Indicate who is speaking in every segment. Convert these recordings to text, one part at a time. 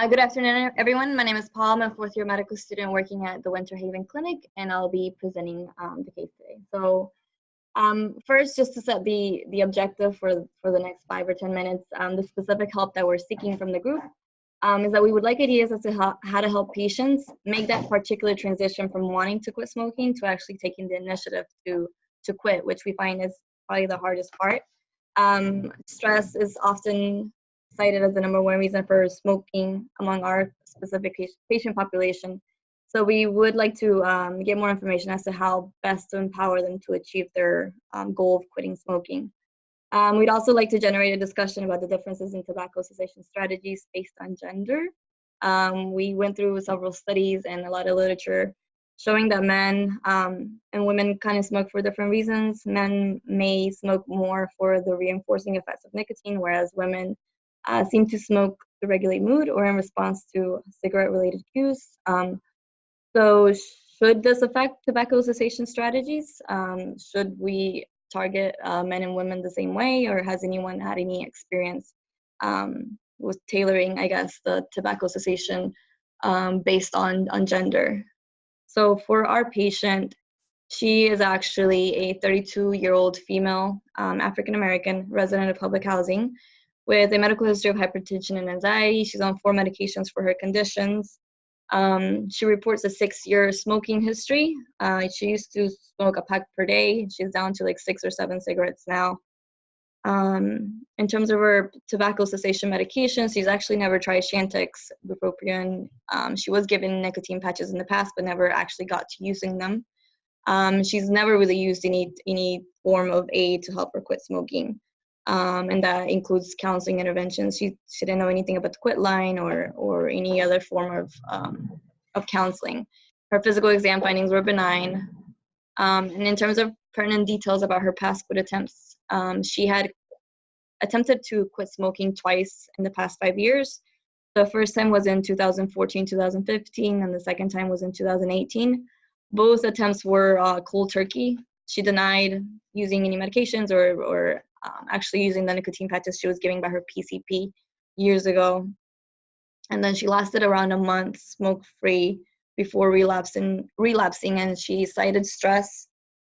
Speaker 1: Good afternoon, everyone. My name is Paul. I'm a fourth-year medical student working at the Winter Haven Clinic, and I'll be presenting the case today. So first, just to set the objective for the next 5 or 10 minutes, the specific help that we're seeking from the group is that we would like ideas as to how to help patients make that particular transition from wanting to quit smoking to actually taking the initiative to quit, which we find is probably the hardest part. Stress is often cited as the #1 reason for smoking among our specific patient population. So we would like to get more information as to how best to empower them to achieve their goal of quitting smoking. We'd also like to generate a discussion about the differences in tobacco cessation strategies based on gender. We went through several studies and a lot of literature showing that men and women kind of smoke for different reasons. Men may smoke more for the reinforcing effects of nicotine, whereas women seem to smoke to regulate mood or in response to cigarette-related cues. So should this affect tobacco cessation strategies? Should we target men and women the same way, or has anyone had any experience with tailoring, I guess, the tobacco cessation based on gender? So for our patient, she is actually a 32-year-old female African-American resident of public housing with a medical history of hypertension and anxiety. She's on 4 medications for her conditions. She reports a 6-year smoking history. She used to smoke a pack per day. She's down to like 6 or 7 cigarettes now. In terms of her tobacco cessation medication, she's actually never tried Chantix, bupropion. She was given nicotine patches in the past, but never actually got to using them. She's never really used any form of aid to help her quit smoking. And that includes counseling interventions. She didn't know anything about the quit line or any other form of counseling. Her physical exam findings were benign. And in terms of pertinent details about her past quit attempts, she had attempted to quit smoking twice in the past 5 years. The first time was in 2014, 2015, and the second time was in 2018. Both attempts were cold turkey. She denied using any medications or actually using the nicotine patches she was giving by her PCP years ago. And then she lasted around a month smoke-free before relapsing, and she cited stress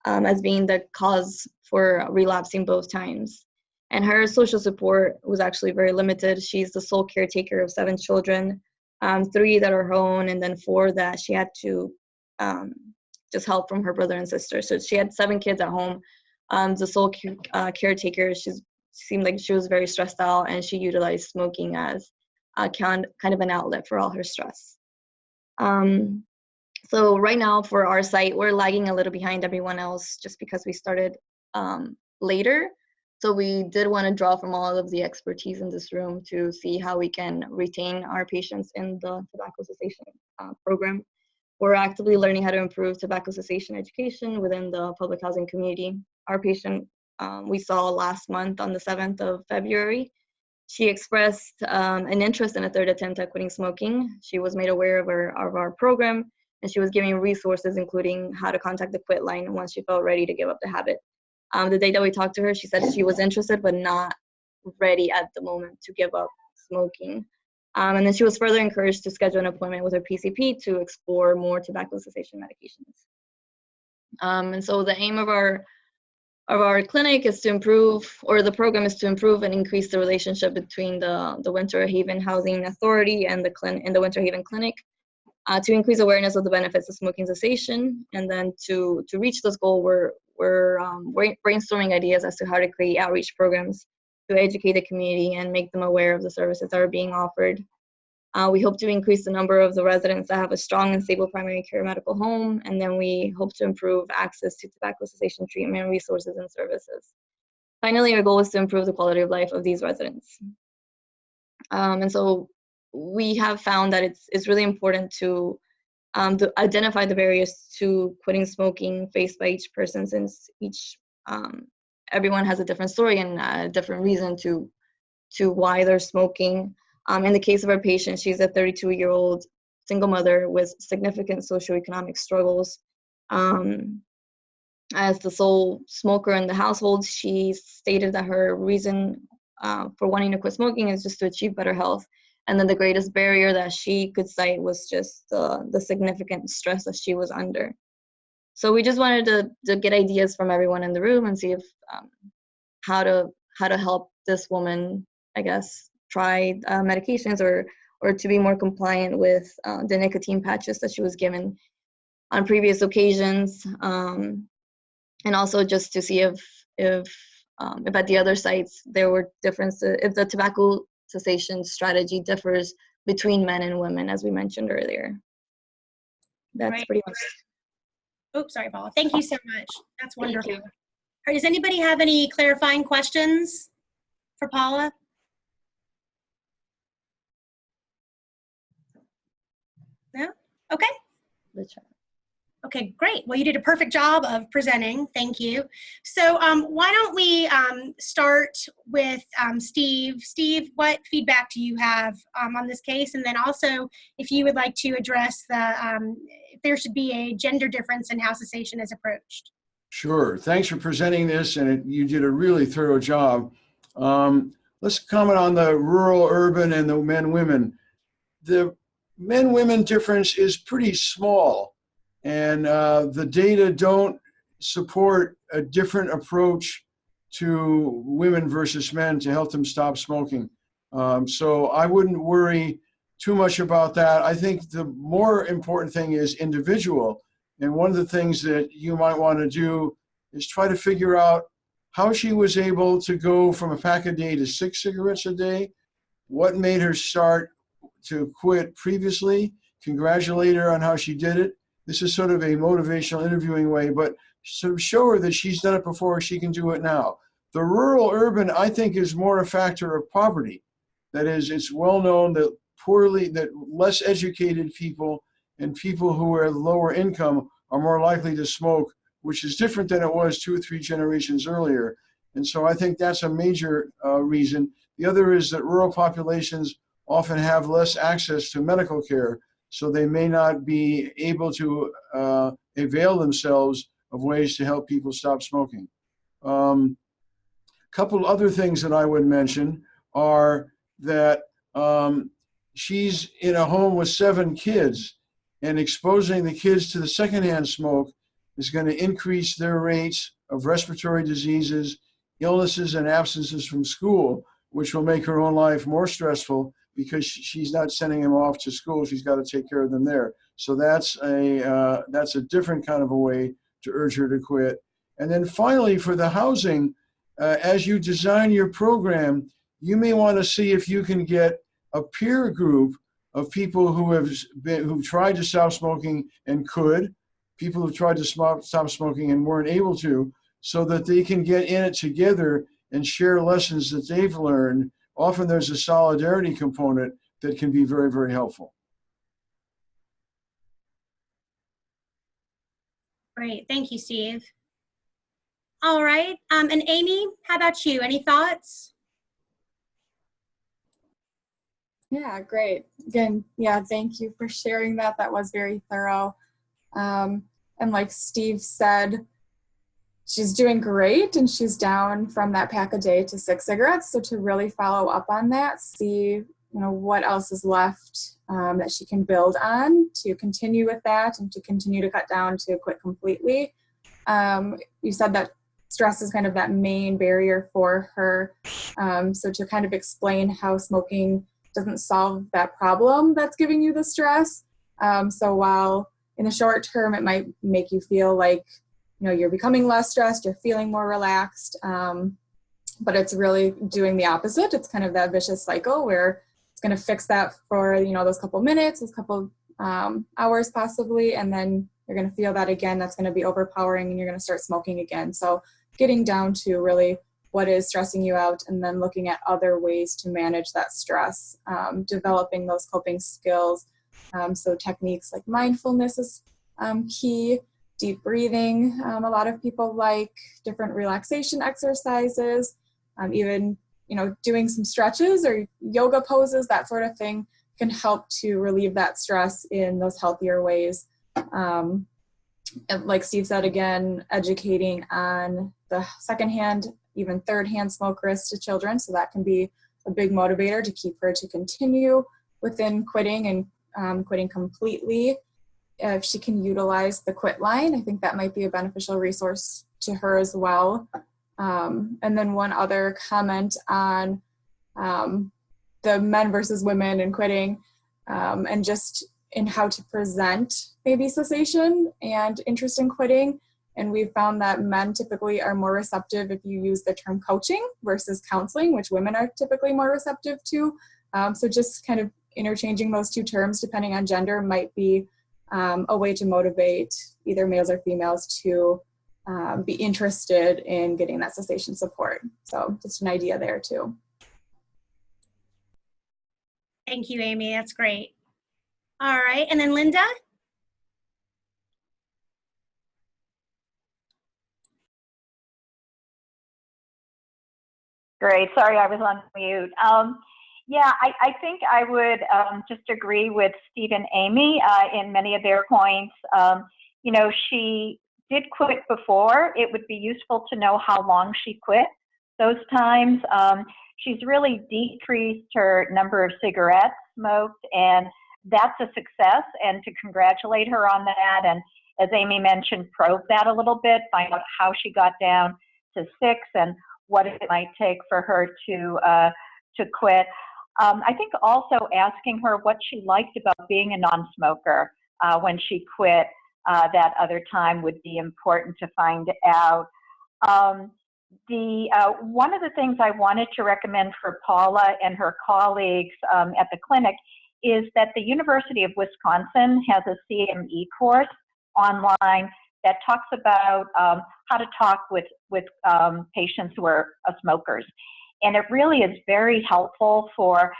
Speaker 1: as being the cause for relapsing both times. And her social support was actually very limited. She's the sole caretaker of 7 children, 3 that are her own, and then 4 that she had to just help from her brother and sister. So she had 7 kids at home. The sole caretaker, seemed like she was very stressed out, and she utilized smoking as kind of an outlet for all her stress. So right now for our site, we're lagging a little behind everyone else just because we started later. So we did want to draw from all of the expertise in this room to see how we can retain our patients in the tobacco cessation program. We're actively learning how to improve tobacco cessation education within the public housing community. Our patient we saw last month on the 7th of February, she expressed an interest in a 3rd attempt at quitting smoking. She was made aware of our program, and she was given resources, including how to contact the quit line once she felt ready to give up the habit. The day that we talked to her, she said she was interested but not ready at the moment to give up smoking. And then she was further encouraged to schedule an appointment with her PCP to explore more tobacco cessation medications. And so the aim of our clinic is to improve, or the program is to improve and increase the relationship between the Winter Haven Housing Authority and the Winter Haven Clinic, to increase awareness of the benefits of smoking cessation. And then to reach this goal, we're brainstorming ideas as to how to create outreach programs to educate the community and make them aware of the services that are being offered. We hope to increase the number of the residents that have a strong and stable primary care medical home, and then we hope to improve access to tobacco cessation treatment resources and services. Finally, our goal is to improve the quality of life of these residents. And so we have found that it's really important to identify the barriers to quitting smoking faced by each person, since everyone has a different story and a different reason to why they're smoking. In the case of our patient, she's a 32-year-old single mother with significant socioeconomic struggles. As the sole smoker in the household, she stated that her reason for wanting to quit smoking is just to achieve better health And then the greatest barrier that she could cite was just the significant stress that she was under. So we just wanted to get ideas from everyone in the room and see if how to help this woman, I guess, try medications or to be more compliant with the nicotine patches that she was given on previous occasions, and also just to see if at the other sites there were differences, if the tobacco cessation strategy differs between men and women, as we mentioned earlier. That's
Speaker 2: right.
Speaker 1: pretty much.
Speaker 2: Oops, sorry, Paula. Thank you so much. That's wonderful. All right, does anybody have any clarifying questions for Paula? No? Okay. Okay, great. Well, you did a perfect job of presenting. Thank you. So why don't we start with Steve. Steve, what feedback do you have on this case? And then also, if you would like to address if there should be a gender difference in how cessation is approached.
Speaker 3: Sure. Thanks for presenting this, and you did a really thorough job. Let's comment on the rural-urban and the men-women. The men-women difference is pretty small, and the data don't support a different approach to women versus men to help them stop smoking. So I wouldn't worry too much about that. I think the more important thing is individual. And one of the things that you might want to do is try to figure out how she was able to go from a pack a day to 6 cigarettes a day. What made her start to quit previously? Congratulate her on how she did it. This is sort of a motivational interviewing way, but sort of show her that she's done it before, she can do it now. The rural-urban, I think, is more a factor of poverty. That is, it's well known that less educated people and people who are lower income are more likely to smoke, which is different than it was 2 or 3 generations earlier. And so I think that's a major reason. The other is that rural populations often have less access to medical care, so they may not be able to avail themselves of ways to help people stop smoking. A couple other things that I would mention are that she's in a home with 7 kids, and exposing the kids to the secondhand smoke is going to increase their rates of respiratory diseases, illnesses, and absences from school, which will make her own life more stressful because she's not sending them off to school. She's got to take care of them there. So that's a different kind of a way to urge her to quit. And then finally, for the housing, as you design your program, you may want to see if you can get a peer group of people who've tried to stop smoking and could, people who've tried to stop smoking and weren't able to, so that they can get in it together and share lessons that they've learned. Often there's a solidarity component that can be very, very helpful.
Speaker 2: Great, thank you, Steve. All right, and Amy, how about you? Any thoughts?
Speaker 4: Yeah, great. Again, yeah, thank you for sharing that. That was very thorough. And like Steve said, she's doing great, and she's down from that pack a day to 6 cigarettes. So to really follow up on that, see what else is left that she can build on to continue with that and to continue to cut down to quit completely. You said that stress is kind of that main barrier for her. So to kind of explain how smoking doesn't solve that problem that's giving you the stress. So while in the short term, it might make you feel like, you're becoming less stressed, you're feeling more relaxed, but it's really doing the opposite. It's kind of that vicious cycle where it's going to fix that for, those couple minutes, those couple hours possibly, and then you're going to feel that again. That's going to be overpowering, and you're going to start smoking again. So getting down to really what is stressing you out, and then looking at other ways to manage that stress, developing those coping skills. So techniques like mindfulness is key, deep breathing. A lot of people like different relaxation exercises, even, doing some stretches or yoga poses, that sort of thing can help to relieve that stress in those healthier ways. And like Steve said, again, educating on the secondhand, even third-hand smoke risk to children. So that can be a big motivator to keep her to continue. within quitting and quitting completely. If she can utilize the quit line, I think that might be a beneficial resource to her as well. And then one other comment on the men versus women and quitting, and just in how to present maybe cessation and interest in quitting. And we've found that men typically are more receptive if you use the term coaching versus counseling, which women are typically more receptive to. So just kind of interchanging those two terms depending on gender might be a way to motivate either males or females to be interested in getting that cessation support. So just an idea there too.
Speaker 2: Thank you, Amy. That's great. All right, and then Linda?
Speaker 5: Great. Sorry, I was on mute. Yeah, I think I would just agree with Steve and Amy in many of their points. You know, she did quit before. It would be useful to know how long she quit those times. She's really decreased her number of cigarettes smoked, and that's a success, and to congratulate her on that. And as Amy mentioned, probe that a little bit, find out how she got down to 6 and what it might take for her to quit. I think also asking her what she liked about being a non-smoker when she quit that other time would be important to find out. One of the things I wanted to recommend for Paula and her colleagues at the clinic is that the University of Wisconsin has a CME course online that talks about how to talk with patients who are smokers. And it really is very helpful for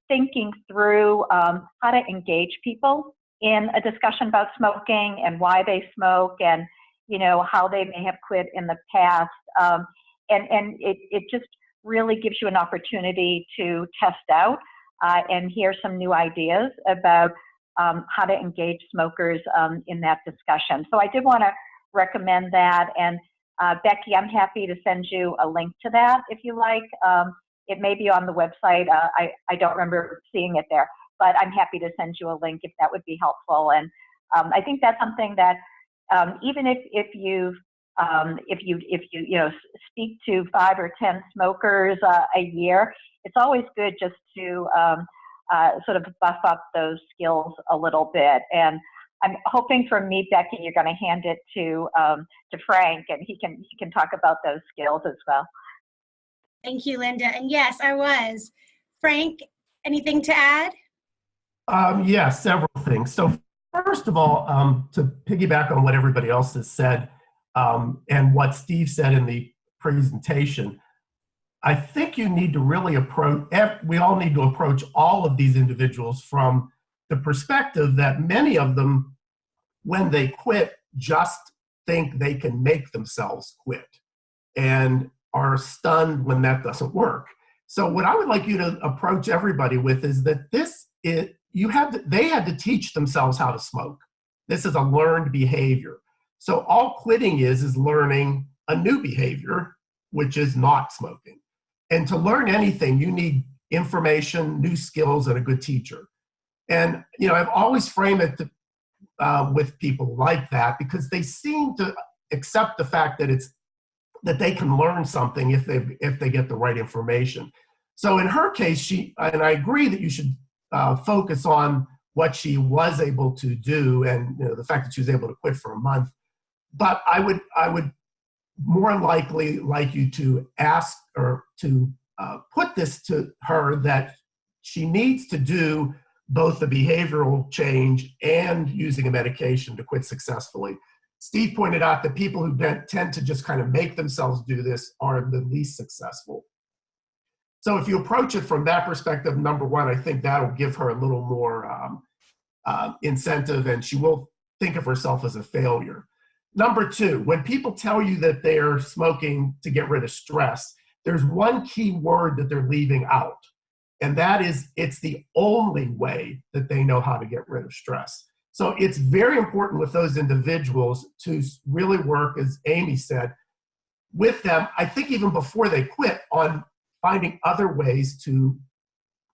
Speaker 5: thinking through how to engage people in a discussion about smoking and why they smoke, and you know how they may have quit in the past. And it just really gives you an opportunity to test out and hear some new ideas about how to engage smokers in that discussion. So I did want to recommend that. And Becky, I'm happy to send you a link to that if you like. It may be on the website. I don't remember seeing it there, but I'm happy to send you a link if that would be helpful. And I think that's something that even if you speak to 5 or 10 smokers a year, it's always good just to sort of buff up those skills a little bit. And I'm hoping for me, Becky, you're going to hand it to Frank, and he can talk about those skills as well.
Speaker 2: Thank you, Linda. And yes, I was. Frank, anything to add?
Speaker 6: Yeah, several things. So first of all, to piggyback on what everybody else has said and what Steve said in the presentation, I think you need to really we all need to approach all of these individuals from the perspective that many of them, when they quit, just think they can make themselves quit and are stunned when that doesn't work. So what I would like you to approach everybody with is that they had to teach themselves how to smoke. This is a learned behavior. So all quitting is learning a new behavior, which is not smoking. And to learn anything, you need information, new skills, and a good teacher. And you know, I've always framed it with people like that because they seem to accept the fact that they can learn something if they get the right information. So in her case, and I agree that you should focus on what she was able to do and you know, the fact that she was able to quit for a month. But I would more likely like you to ask or to put this to her that she needs to do both the behavioral change and using a medication to quit successfully. Steve pointed out that people who tend to just kind of make themselves do this are the least successful. So if you approach it from that perspective, number one, I think that'll give her a little more incentive and she will think of herself as a failure. Number two, when people tell you that they're smoking to get rid of stress, there's one key word that they're leaving out, and that is it's the only way that they know how to get rid of stress. So it's very important with those individuals to really work, as Amy said, with them, I think even before they quit, on finding other ways to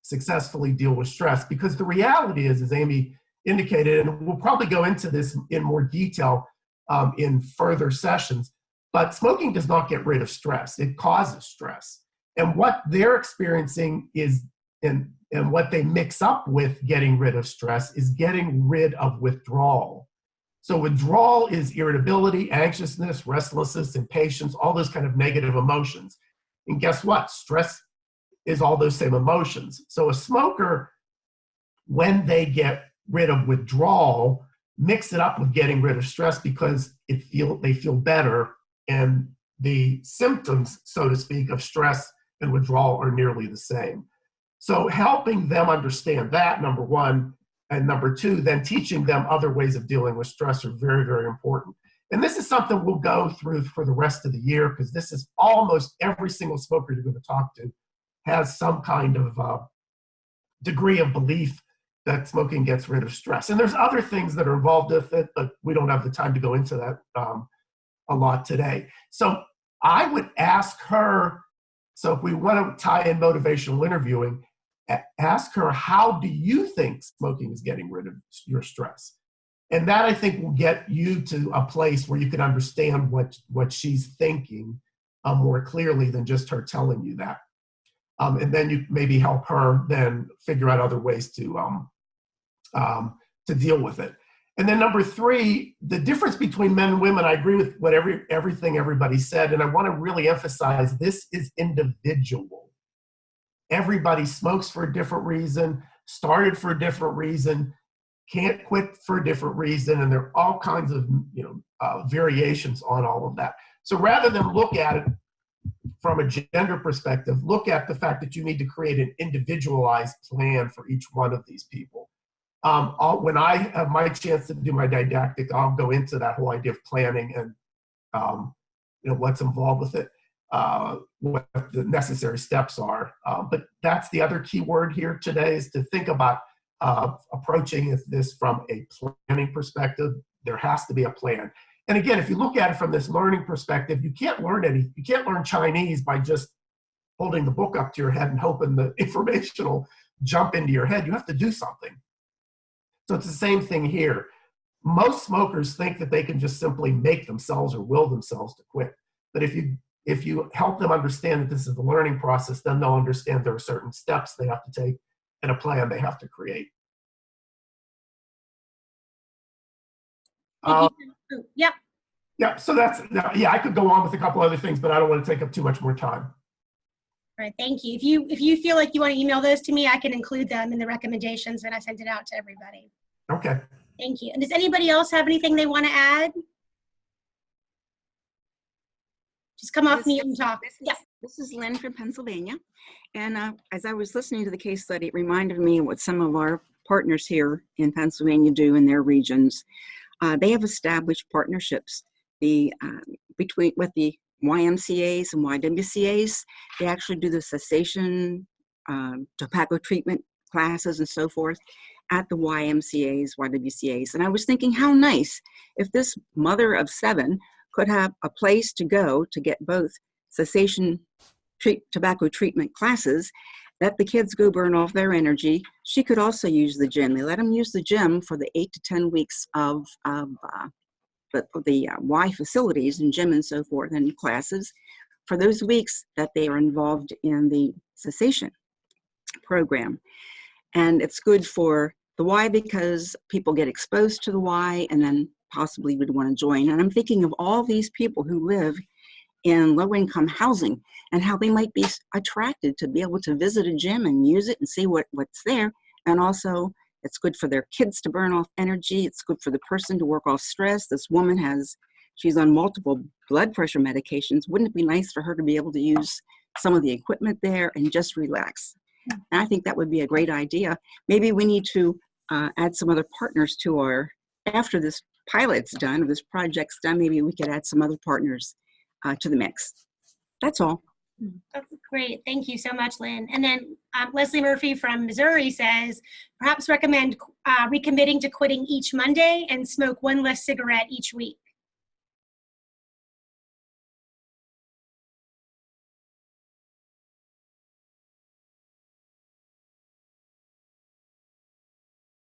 Speaker 6: successfully deal with stress. Because the reality is, as Amy indicated, and we'll probably go into this in more detail in further sessions, but smoking does not get rid of stress. It causes stress. And what they're experiencing is, and what they mix up with getting rid of stress is getting rid of withdrawal. So withdrawal is irritability, anxiousness, restlessness, impatience, all those kind of negative emotions. And guess what? Stress is all those same emotions. So a smoker, when they get rid of withdrawal, mix it up with getting rid of stress because they feel better, and the symptoms, so to speak, of stress and withdrawal are nearly the same. So helping them understand that, number one, and number two, then teaching them other ways of dealing with stress are very, very important. And this is something we'll go through for the rest of the year, because this is almost every single smoker you're going to talk to has some kind of degree of belief that smoking gets rid of stress. And there's other things that are involved with it, but we don't have the time to go into that a lot today. So I would ask her, so if we want to tie in motivational interviewing, ask her, how do you think smoking is getting rid of your stress? And that, I think, will get you to a place where you can understand what she's thinking more clearly than just her telling you that. And then you maybe help her then figure out other ways to deal with it. And then number three, the difference between men and women, I agree with what everything everybody said, and I want to really emphasize this is individual. Everybody smokes for a different reason, started for a different reason, can't quit for a different reason, and there are all kinds of variations on all of that. So rather than look at it from a gender perspective, look at the fact that you need to create an individualized plan for each one of these people. When I have my chance to do my didactic, I'll go into that whole idea of planning and what's involved with it, what the necessary steps are. But that's the other key word here today, is to think about approaching this from a planning perspective. There has to be a plan. And again, if you look at it from this learning perspective, you can't learn Chinese by just holding the book up to your head and hoping the information will jump into your head. You have to do something. So it's the same thing here. Most smokers think that they can just simply make themselves or will themselves to quit. But if you help them understand that this is the learning process, then they'll understand there are certain steps they have to take and a plan they have to create.
Speaker 2: Yep.
Speaker 6: Yeah, so I could go on with a couple other things, but I don't want to take up too much more time.
Speaker 2: All right, thank you. If you feel like you want to email those to me, I can include them in the recommendations when I send it out to everybody.
Speaker 6: Okay.
Speaker 2: Thank you. And does anybody else have anything they want to add? Just come off mute and talk.
Speaker 7: This is Lynn from Pennsylvania. And as I was listening to the case study, it reminded me of what some of our partners here in Pennsylvania do in their regions. They have established partnerships with the YMCAs and YWCAs. They actually do the cessation, tobacco treatment classes and so forth at the YMCAs, YWCAs. And I was thinking how nice if this mother of 7 could have a place to go to get both cessation tobacco treatment classes, let the kids go burn off their energy. She could also use the gym. They let them use the gym for the 8 to 10 weeks of the Y facilities and gym and so forth and classes for those weeks that they are involved in the cessation program. And it's good for the Y because people get exposed to the Y and then possibly would want to join. And I'm thinking of all these people who live in low-income housing and how they might be attracted to be able to visit a gym and use it and see what's there. And also, it's good for their kids to burn off energy. It's good for the person to work off stress. This woman she's on multiple blood pressure medications. Wouldn't it be nice for her to be able to use some of the equipment there and just relax? And I think that would be a great idea. Maybe we need to add some other partners to after this pilot's done, or this project's done, maybe we could add some other partners to the mix. That's all.
Speaker 2: That's great. Thank you so much, Lynn. And then Leslie Murphy from Missouri says, perhaps recommend recommitting to quitting each Monday and smoke 1 less cigarette each week.